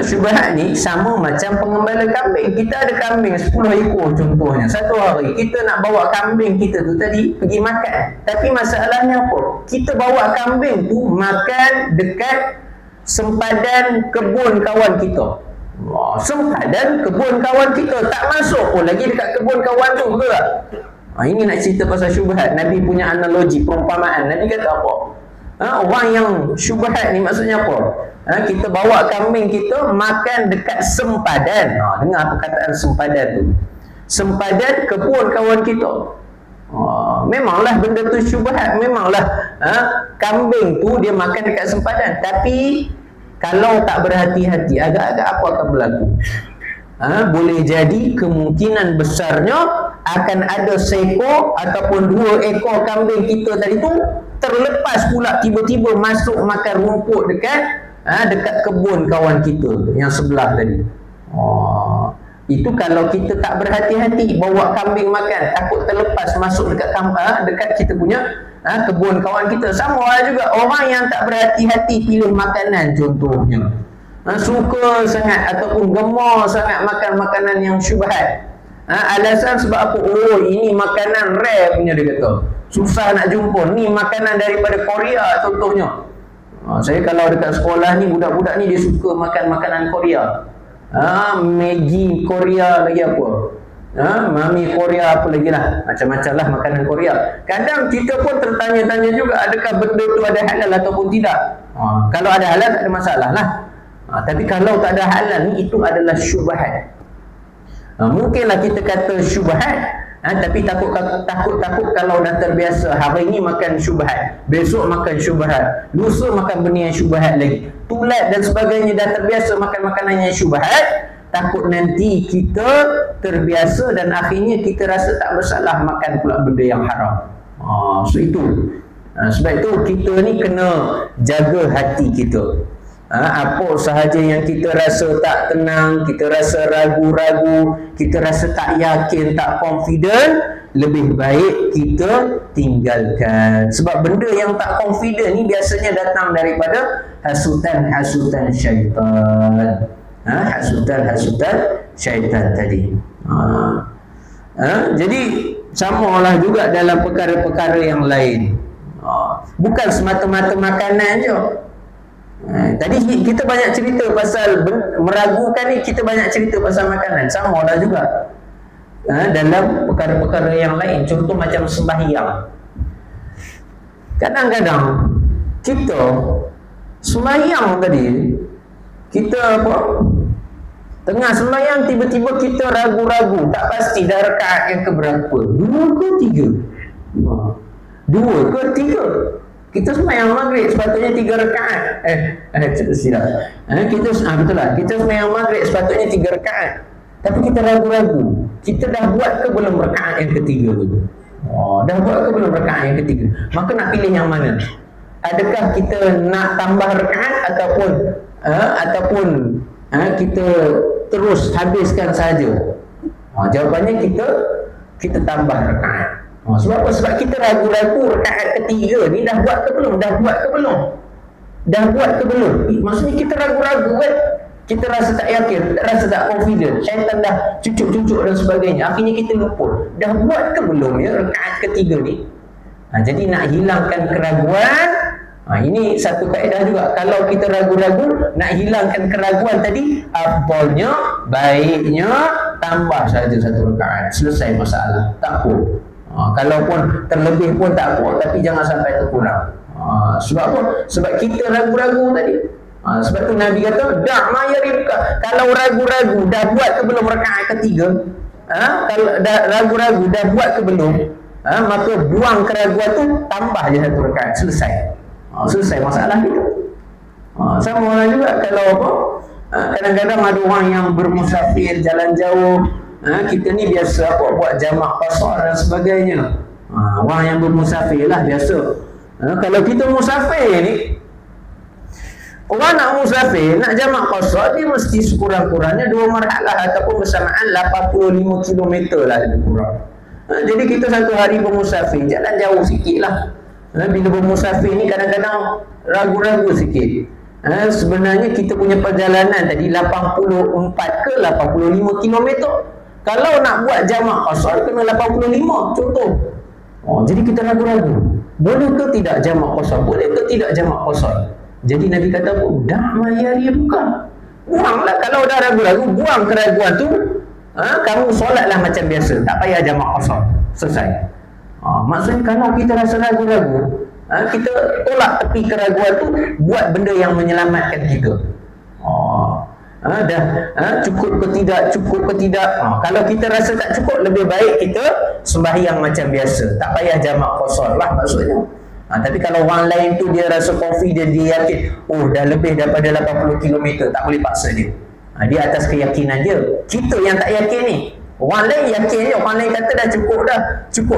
Syubhat ni sama macam pengembala kambing. Kita ada kambing 10 ekor contohnya. Satu hari kita nak bawa kambing kita tu tadi pergi makan. Tapi masalahnya apa? Kita bawa kambing tu makan dekat sempadan kebun kawan kita. Sempadan kebun kawan kita, tak masuk pun lagi dekat kebun kawan tu, betul tak? Ini nak cerita pasal syubhat. Nabi punya analogi, perumpamaan. Nabi kata apa? Orang yang syubhat ni maksudnya apa? Kita bawa kambing kita makan dekat sempadan. Dengar perkataan sempadan tu. Sempadan kebun kawan kita. Memanglah benda tu syubhat. Memanglah kambing tu dia makan dekat sempadan. Tapi kalau tak berhati-hati, agak-agak apa akan berlaku? Boleh jadi kemungkinan besarnya akan ada seekor ataupun 2 ekor kambing kita tadi tu terlepas pula, tiba-tiba masuk makan rumput dekat kebun kawan kita yang sebelah tadi. Itu kalau kita tak berhati-hati bawa kambing makan, takut terlepas masuk dekat kita punya kebun kawan kita. Sama juga orang yang tak berhati-hati pilih makanan contohnya, suka sangat ataupun gemar sangat makan makanan yang syubhat. Alasan sebab apa? Ini makanan rare punya, dia kata. Susah nak jumpa. Ni makanan daripada Korea contohnya. Saya kalau dekat sekolah ni, budak-budak ni dia suka makan makanan Korea. Maggi Korea lagi apa? Mami Korea apa lagi lah. Macam-macam lah makanan Korea. Kadang kita pun tertanya-tanya juga, adakah benda tu ada halal ataupun tidak. Kalau ada halal tak ada masalah lah. Tapi kalau tak ada halal ni, itu adalah syubhat. Mungkinlah kita kata syubhat, tapi takut kalau dah terbiasa, hari ni makan syubhat, besok makan syubhat, lusa makan benda yang syubhat lagi, tulat dan sebagainya, dah terbiasa makan makanan yang syubhat, takut nanti kita terbiasa dan akhirnya kita rasa tak bersalah makan pula benda yang haram. So itu. Sebab itu kita ni kena jaga hati kita. Apa sahaja yang kita rasa tak tenang, kita rasa ragu-ragu, kita rasa tak yakin, tak confident, lebih baik kita tinggalkan. Sebab benda yang tak confident ni biasanya datang daripada hasutan-hasutan syaitan. Hasutan-hasutan syaitan tadi. Jadi samalah juga dalam perkara-perkara yang lain. Bukan semata-mata makanan je. Tadi kita banyak cerita pasal meragukan ni, kita banyak cerita pasal makanan. Samalah juga dalam perkara-perkara yang lain. Contoh macam sembahyang. Kadang-kadang kita sembahyang tadi, kita apa, tengah sembahyang tiba-tiba kita ragu-ragu, tak pasti dah rakaat yang keberapa, 2 ke 3, 2 ke 3. Kita sembahyang maghrib sepatutnya 3 rakaat. Silap. Betul lah. Kita sembahyang maghrib sepatutnya 3 rakaat. Tapi kita ragu-ragu. Kita dah buat ke belum rakaat yang ketiga tu? Dah buat ke belum rakaat yang ketiga? Maka nak pilih yang mana? Adakah kita nak tambah rakaat ataupun kita terus habiskan saja? Jawapannya kita tambah rakaat. Sebab apa? Sebab kita ragu-ragu rakaat ketiga ni dah buat ke belum? Dah buat ke belum? Maksudnya kita ragu-ragu kan? Kita rasa tak yakin, rasa tak confident, syaitan dah cucuk-cucuk dan sebagainya. Akhirnya kita lupa, dah buat ke belum ya rakaat ketiga ni? Jadi nak hilangkan keraguan, ini satu kaedah juga. Kalau kita ragu-ragu, nak hilangkan keraguan tadi, afdalnya, baiknya tambah saja 1 rakaat, selesai masalah, tak apa. Kalaupun terlebih pun tak apa, tapi jangan sampai terkurang. Sebab apa? Sebab kita ragu-ragu tadi. Sebab tu Nabi kata, dak ma yaribka. Kalau ragu-ragu dah buat ke belum rakaat ketiga, kalau dah ragu-ragu dah buat ke belum, maka buang keraguan tu, tambah je 1 rakaat, selesai. Selesai masalah kita. Sama orang juga kalau apa, kadang-kadang ada orang yang bermusafir jalan jauh, kita ni biasa apa, buat jamak qasar dan sebagainya. Orang yang bermusafir lah biasa. Kalau kita musafir ni, orang nak musafir, nak jamak qasar, dia mesti sekurang-kurangnya 2 marhalah ataupun bersamaan 85 km lah lebih kurang. Jadi kita satu hari bermusafir, jalan jauh sikit lah. Bila bermusafir ni kadang-kadang ragu-ragu sikit. Sebenarnya kita punya perjalanan tadi 84 ke 85 km. Kalau nak buat jamak qasar kena 85 contoh. Jadi kita ragu-ragu. Boleh ke tidak jamak qasar? Boleh ke tidak jamak qasar? Jadi Nabi kata, dah mayari bukan. Buanglah. Kalau dah ragu-ragu, buang keraguan tu. Kamu solatlah macam biasa. Tak payah jamak qasar. Selesai. Maksudnya kalau kita rasa ragu-ragu, kita tolak tepi keraguan tu, buat benda yang menyelamatkan kita. Cukup ke tidak. Kalau kita rasa tak cukup, lebih baik kita sembahyang macam biasa. Tak payah jamak qasar lah maksudnya. Tapi kalau orang lain tu dia rasa confident, dia yakin, dah lebih daripada 80 km, tak boleh paksa dia. Dia atas keyakinan dia. Kita yang tak yakin ni. Orang lain yakin je, orang lain kata dah cukup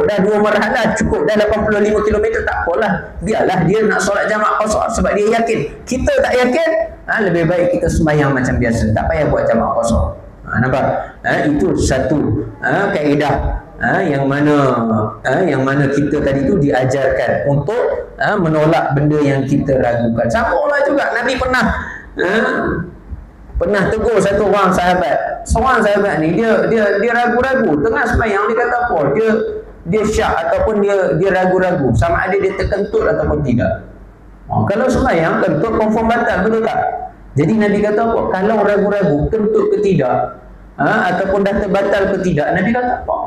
dah 2 marhalah, cukup dah 85 km, tak apalah. Biarlah dia nak solat jamak qasar sebab dia yakin. Kita tak yakin, lebih baik kita sembahyang macam biasa, tak payah buat jamak qasar. Nampak? Itu satu kaedah yang mana kita tadi tu diajarkan untuk menolak benda yang kita ragukan. Sama lah juga Nabi pernah tegur satu orang sahabat. Seorang sahabat ni dia ragu-ragu tengah sembahyang. Dia kata apa? Dia syak ataupun dia ragu-ragu sama ada dia terkentut ataupun tidak. Kalau sembahyang kentut confirm batal, betul tak? Jadi Nabi kata apa? Kalau ragu-ragu kentut ke tidak, ataupun dah terbatal ke tidak, Nabi kata apa?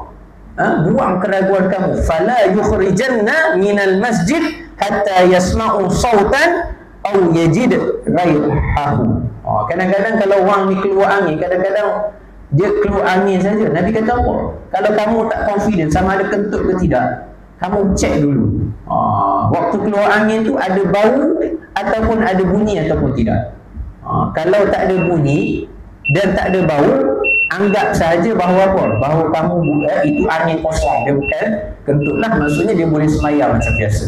Buang keraguan kamu. Fala yukhrijanna minal masjid hatta yasma'u sautan aw yajid raihahu. Kadang-kadang kalau orang ni keluar angin, kadang-kadang dia keluar angin saja. Nabi kata apa? Kalau kamu tak confident sama ada kentut ke tidak, kamu cek dulu. Waktu keluar angin tu ada bau ataupun ada bunyi ataupun tidak. Kalau tak ada bunyi dan tak ada bau, anggap sahaja bahawa apa? Bahawa kamu itu angin kosong, dia bukan kentut lah. Maksudnya dia boleh sembahyang macam biasa.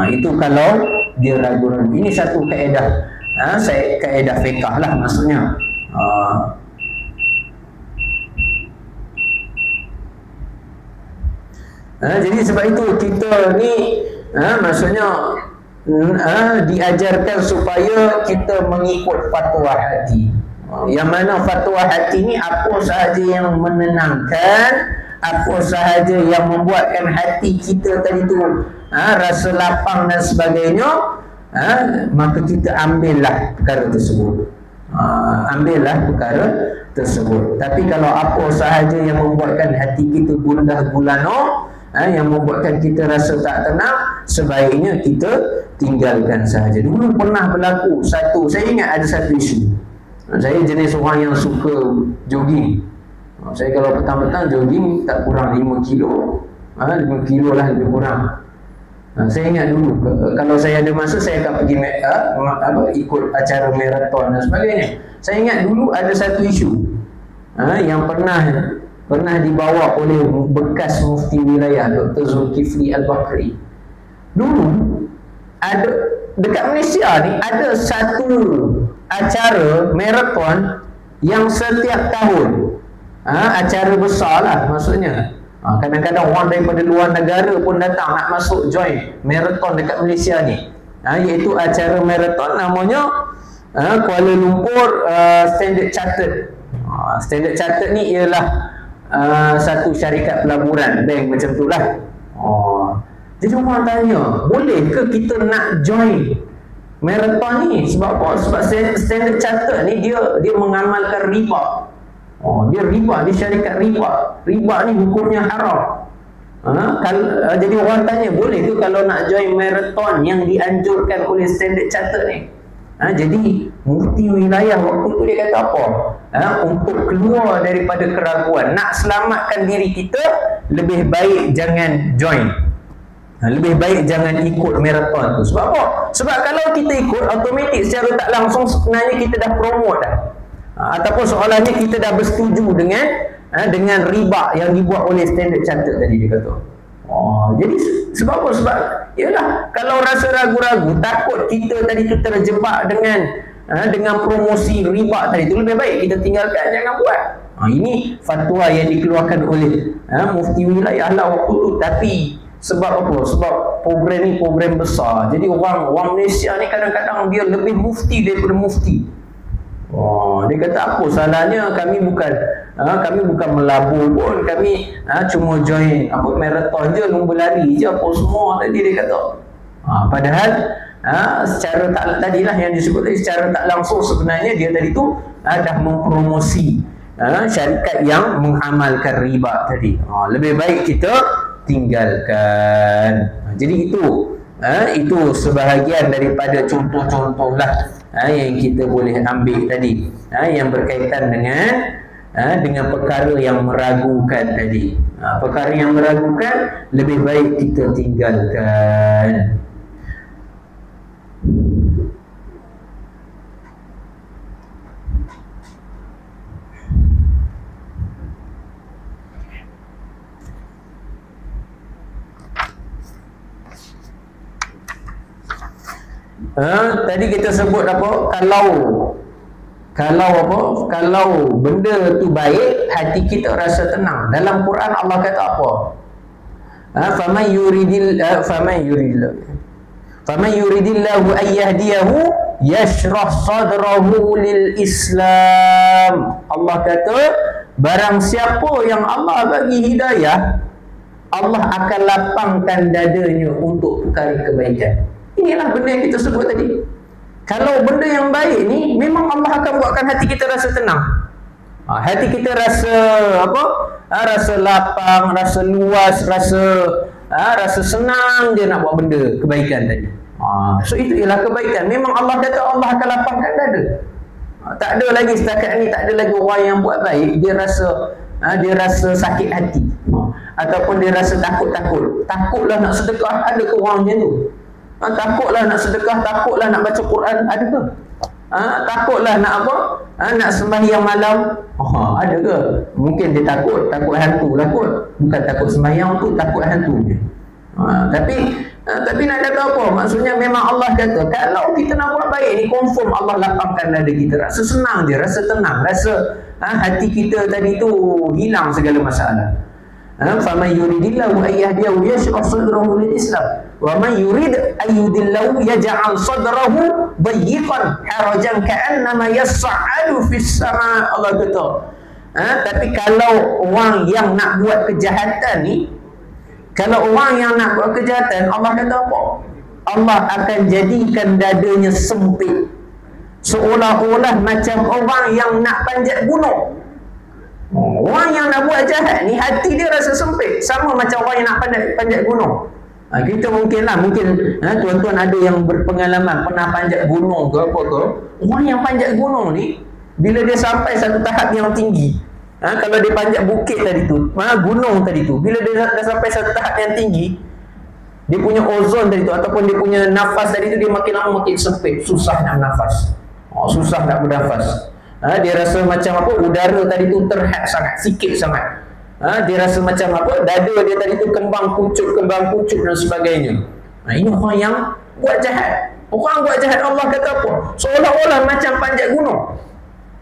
Itu kalau dia ragu-ragu. Ini satu kaedah, kaedah fiqh lah maksudnya. Jadi sebab itu kita ni maksudnya diajarkan supaya kita mengikut fatwa hati. Yang mana fatwa hati ni apa sahaja yang menenangkan, apa sahaja yang membuatkan hati kita tadi tu rasa lapang dan sebagainya, maka kita ambillah perkara tersebut. Ambillah perkara tersebut. Tapi kalau apa sahaja yang membuatkan hati kita gundah gulana, yang membuatkan kita rasa tak tenang, sebaiknya kita tinggalkan sahaja. Dulu pernah berlaku saya ingat ada satu isu. Saya jenis orang yang suka jogging. Saya kalau petang-petang jogging tak kurang 5 kilo. 5 kilo lah lebih kurang. Saya ingat dulu kalau saya ada masa saya akan pergi ikut acara maraton dan sebagainya. Saya ingat dulu ada satu isu yang pernah dibawa oleh bekas mufti wilayah Dr. Zulkifli Al-Bakri. Dulu ada dekat Malaysia ni ada satu acara maraton yang setiap tahun, acara besar lah maksudnya. Kadang-kadang orang daripada luar negara pun datang nak masuk join maraton dekat Malaysia ni, iaitu acara maraton namanya Kuala Lumpur Standard Chartered. Standard Chartered ni ialah satu syarikat pelaburan, bank macam tu lah. Jadi orang tanya, boleh ke kita nak join maraton ni? Sebab apa? Sebab Standard Chartered ni dia mengamalkan riba. Dia riba, dia syarikat riba. Riba ni hukumnya haram. Jadi orang tanya, boleh ke kalau nak join maraton yang dianjurkan oleh Standard Chartered ni? Jadi mufti wilayah waktu tu dia kata apa? Untuk keluar daripada keraguan, nak selamatkan diri kita, lebih baik jangan join. Lebih baik jangan ikut maraton tu. Sebab apa? Sebab kalau kita ikut, automatik secara tak langsung sebenarnya kita dah promote dah. Ataupun seolahnya kita dah bersetuju dengan riba yang dibuat oleh Standard Chartered tadi dia kata. Jadi sebab apa? Sebab yalah, kalau rasa ragu-ragu, takut kita tadi tu terjebak dengan promosi riba tadi tu, lebih baik kita tinggalkan, jangan buat. Ini fatwa yang dikeluarkan oleh mufti wilayah lah waktu tu. Tapi sebab apa? Sebab program ni program besar. Jadi orang Malaysia ni kadang-kadang dia lebih mufti daripada mufti. Dia kata apa salahnya, kami bukan melabur pun, kami cuma join maraton je, lumba lari je apa semua tadi dia kata. Padahal secara tak tadilah yang disebut tadi, secara tak langsung sebenarnya dia tadi tu dah mempromosi syarikat yang mengamalkan riba tadi. Lebih baik kita tinggalkan. Jadi itu sebahagian daripada contoh-contoh lah yang kita boleh ambil tadi, yang berkaitan dengan perkara yang meragukan tadi. Perkara yang meragukan lebih baik kita tinggalkan. Tadi kita sebut apa? Kalau benda tu baik, hati kita rasa tenang. Dalam Quran Allah kata apa? Faman yuridillahu an yahdiyahu yashrah sadrahu lil Islam. Allah kata, barang siapa yang Allah bagi hidayah, Allah akan lapangkan dadanya untuk perkara kebaikan. Inilah benda yang kita sebut tadi. Kalau benda yang baik ni, memang Allah akan buatkan hati kita rasa tenang. Hati kita rasa apa? Rasa lapang, rasa luas, rasa senang je nak buat benda kebaikan tadi. So itu ialah kebaikan. Memang Allah kata Allah akan lapangkan dada. Tak ada lagi setakat ni, tak ada lagi orang yang buat baik dia rasa sakit hati, ataupun dia rasa takutlah nak sedekah. Ada ke orang macam tu? Takutlah nak sedekah, takutlah nak baca Quran, ada ke? Takutlah nak apa? Nak sembahyang malam, ada ke? Mungkin dia takut hantu lah kot. Bukan takut sembahyang tu, takut hantu je. Tapi nak kata apa? Maksudnya memang Allah kata, kalau kita nak buat baik ni, confirm Allah lapangkan dada kita. Rasa senang je, rasa tenang, rasa hati kita tadi tu hilang segala masalah. faman yuridillahu an yahdiyahu yashrah sadrahu lil Islam wa man yurid an yudillahu yaj'al sadrahu dayyiqan harajan ka'annama yas'adu fis sama. Allah kata, tapi kalau orang yang nak buat kejahatan ni, kalau orang yang nak buat kejahatan, Allah kata apa? Allah akan jadikan dadanya sempit, seolah-olah macam orang yang nak panjat gunung. Orang yang nak buat jahat ni, hati dia rasa sempit, sama macam orang yang nak panjat gunung. Kita mungkin tuan-tuan ada yang berpengalaman pernah panjat gunung ke apa ke. Orang yang panjat gunung ni, bila dia sampai satu tahap yang tinggi, kalau dia panjat bukit tadi tu, gunung tadi tu, bila dia dah sampai satu tahap yang tinggi, dia punya ozon tadi tu ataupun dia punya nafas tadi tu, dia makin lama makin sempit, susah nak bernafas. Susah nak bernafas. Dia rasa macam apa, udara tadi tu terhad sangat, sikit sangat. Dia rasa macam apa, dada dia tadi tu kembang kucut dan sebagainya. Ini orang yang buat jahat. Orang buat jahat, Allah kata apa? Seolah-olah macam panjat gunung.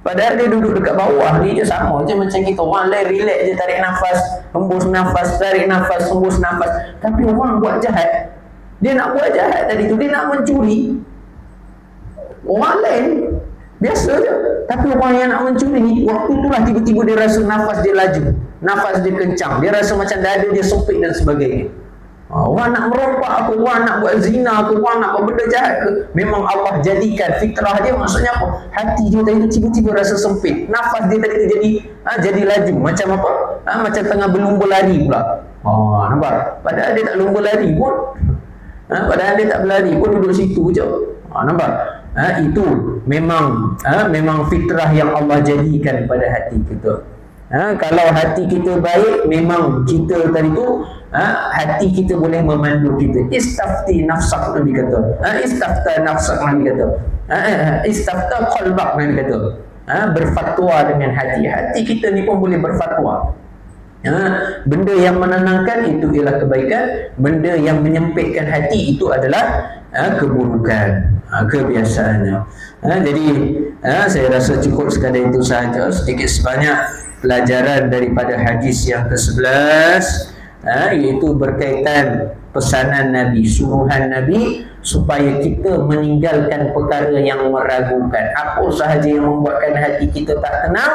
Padahal dia duduk dekat bawah ni je sama je macam kita. Orang lain relax je, tarik nafas, hembus nafas, tarik nafas, hembus nafas. Tapi orang buat jahat, dia nak buat jahat tadi tu, dia nak mencuri. Orang lain biasa je, tapi orang yang nak mencuri ni, waktu itulah tiba-tiba dia rasa nafas dia laju, nafas dia kencang, dia rasa macam dada dia sempit dan sebagainya. Orang nak merompak ke, orang nak buat zina ke, orang nak buat benda jahat ke, memang Allah jadikan fitrah dia. Maksudnya apa? Hati dia tadi tiba-tiba rasa sempit, nafas dia tadi jadi laju, macam apa? Macam tengah berlumba lari pula. Nampak? Padahal dia tak lumba lari pun. Padahal dia tak berlari pun, duduk situ je. Nampak? Itu memang fitrah yang Allah jadikan pada hati kita. Kalau hati kita baik, memang kita tadi tu, hati kita boleh memandu kita. Istafti nafsak, Nabi kata. Istafta nafsak, Nabi kata. Istafta qalbak, Nabi kata. Berfatwa dengan hati. Hati kita ni pun boleh berfatwa. Benda yang menenangkan itu ialah kebaikan, benda yang menyempitkan hati itu adalah keburukan, kebiasaannya. Jadi saya rasa cukup sekadar itu sahaja, sedikit sebanyak pelajaran daripada hadis yang ke-11, iaitu berkaitan pesanan Nabi, suruhan Nabi supaya kita meninggalkan perkara yang meragukan. Apa sahaja yang membuatkan hati kita tak tenang,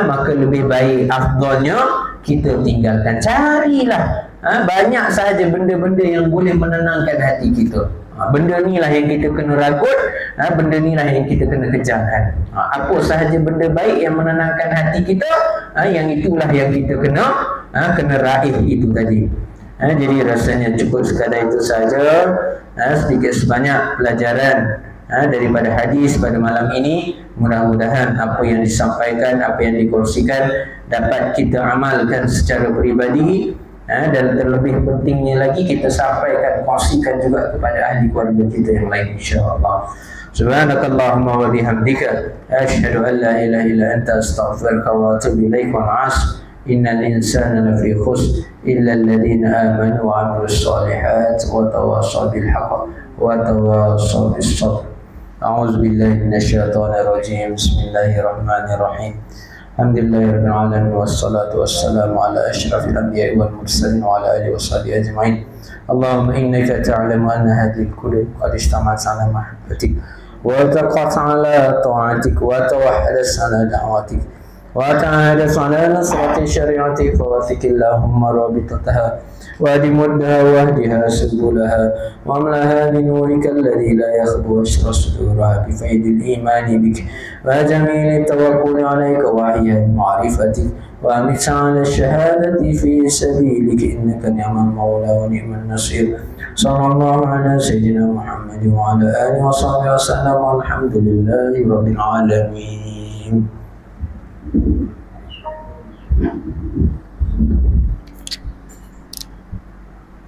maka lebih baik, afdalnya kita tinggalkan. Carilah banyak sahaja benda-benda yang boleh menenangkan hati kita. Benda ni lah yang kita kena ragut, benda ni lah yang kita kena kejarkan. Apa sahaja benda baik yang menenangkan hati kita, yang itulah yang kita kena raih itu tadi. Jadi rasanya cukup sekadar itu saja, sedikit sebanyak pelajaran daripada hadis pada malam ini. Mudah-mudahan apa yang disampaikan, apa yang dikongsikan dapat kita amalkan secara peribadi, dan terlebih pentingnya lagi kita sampaikan, kongsikan juga kepada ahli keluarga kita yang lain, insya-Allah. Subhanakallahumma wa bihamdika asyhadu an la ilaha illa anta astaghfiruka wa atubu ilaik. Wa innal insana lafi khusr illa alladhina amanu wa 'amilus solihat wa tawassaw bil haqq wa tawassaw bis sabr. A'udzu billahi minasyaitonir rajim. Bismillahirrahmanirrahim. Alhamdulillahirabbil alamin wassalatu wassalamu ala asyrafil anbiya'i wal mursalin wa ala alihi washabihi ajma'in. Allahumma innaka ta'lamu anna hadhihi al-qulub qad ijtama'at 'ala mahabbatik wa taqat 'ala ta'atik wa tawahhadat 'ala da'watik wa ta'adat 'ala nasrati syari'atik fa wathikillahumma rabitataha وادي مدها واهدها سبلها واملها بنورك الذي لا يخبو أشر صدورها بفيض الإيمان بك وجميل التوكل عليك وعيا معرفتك وأمت على الشهادة في سبيلك إنك نعم المولى ونعم النصير. صلى الله على سيدنا محمد وعلى آله وصحبه وسلم والحمد لله رب العالمين.